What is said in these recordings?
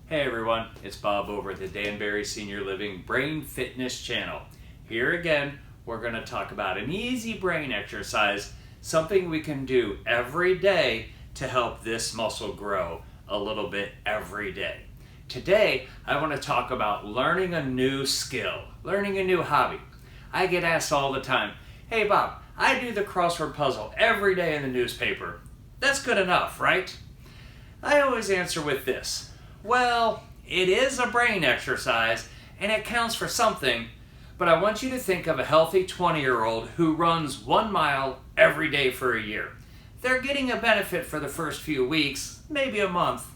Hey everyone, it's Bob over at the Danbury Senior Living Brain Fitness Channel. Here again, we're going to talk about an easy brain exercise, something we can do every day to help this muscle grow a little bit every day. Today, I want to talk about learning a new skill, learning a new hobby. I get asked all the time, hey Bob, I do the crossword puzzle every day in the newspaper. That's good enough, right? I always answer with this. Well, it is a brain exercise and it counts for something, but I want you to think of a healthy 20-year-old who runs 1 mile every day for a year. They're getting a benefit for the first few weeks, maybe a month,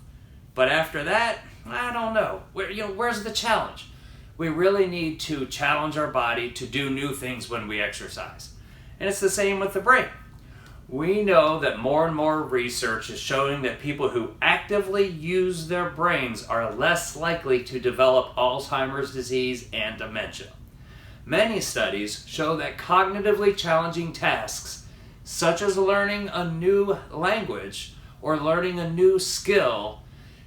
but after that, I don't know. Where's the challenge? We really need to challenge our body to do new things when we exercise. And it's the same with the brain. We know that more and more research is showing that people who actively use their brains are less likely to develop Alzheimer's disease and dementia. Many studies show that cognitively challenging tasks, such as learning a new language or learning a new skill,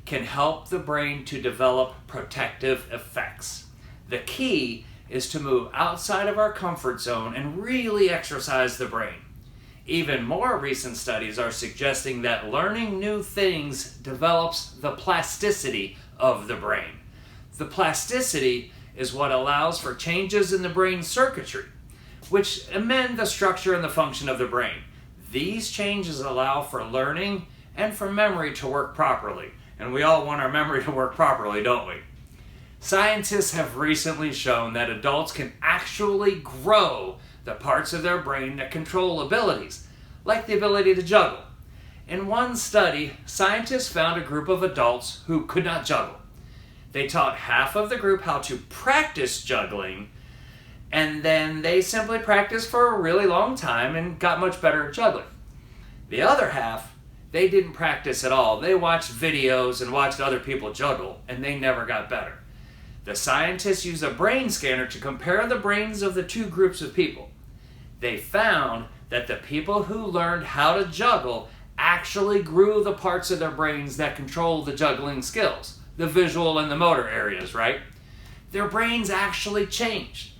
can help the brain to develop protective effects. The key is to move outside of our comfort zone and really exercise the brain. Even more recent studies are suggesting that learning new things develops the plasticity of the brain. The plasticity is what allows for changes in the brain circuitry, which amend the structure and the function of the brain. These changes allow for learning and for memory to work properly. And we all want our memory to work properly, don't we? Scientists have recently shown that adults can actually grow the parts of their brain that control abilities, like the ability to juggle. In one study, scientists found a group of adults who could not juggle. They taught half of the group how to practice juggling, and then they simply practiced for a really long time and got much better at juggling. The other half, they didn't practice at all. They watched videos and watched other people juggle, and they never got better. The scientists used a brain scanner to compare the brains of the two groups of people. They found that the people who learned how to juggle actually grew the parts of their brains that control the juggling skills, the visual and the motor areas, right? Their brains actually changed.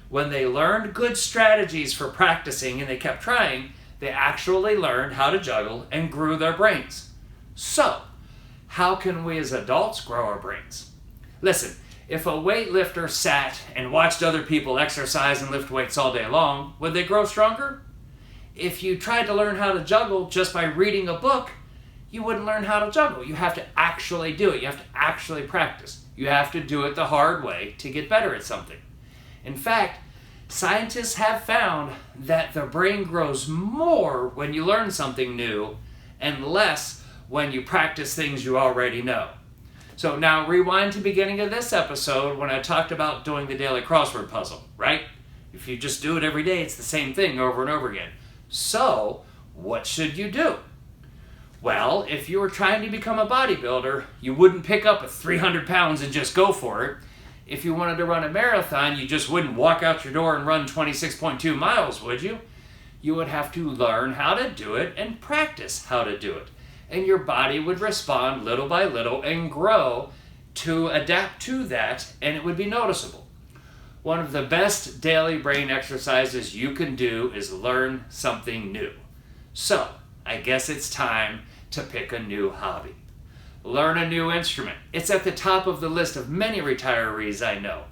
When they learned good strategies for practicing and they kept trying, they actually learned how to juggle and grew their brains. So, how can we as adults grow our brains? Listen, if a weightlifter sat and watched other people exercise and lift weights all day long, would they grow stronger? If you tried to learn how to juggle just by reading a book, you wouldn't learn how to juggle. You have to actually do it. You have to actually practice. You have to do it the hard way to get better at something. In fact, scientists have found that the brain grows more when you learn something new and less when you practice things you already know. So now rewind to the beginning of this episode when I talked about doing the daily crossword puzzle, right? If you just do it every day, it's the same thing over and over again. So, what should you do? Well, if you were trying to become a bodybuilder, you wouldn't pick up a 300 pounds and just go for it. If you wanted to run a marathon, you just wouldn't walk out your door and run 26.2 miles, would you? You would have to learn how to do it and practice how to do it. And your body would respond little by little and grow to adapt to that, and it would be noticeable. One of the best daily brain exercises you can do is learn something new. So, I guess it's time to pick a new hobby. Learn a new instrument. It's at the top of the list of many retirees I know.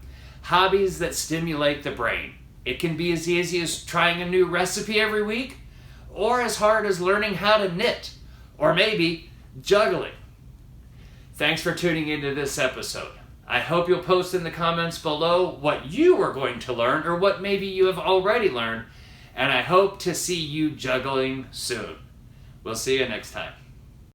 Hobbies that stimulate the brain. It can be as easy as trying a new recipe every week, or as hard as learning how to knit. Or maybe juggling. Thanks for tuning into this episode. I hope you'll post in the comments below what you are going to learn or what maybe you have already learned, and I hope to see you juggling soon. We'll see you next time.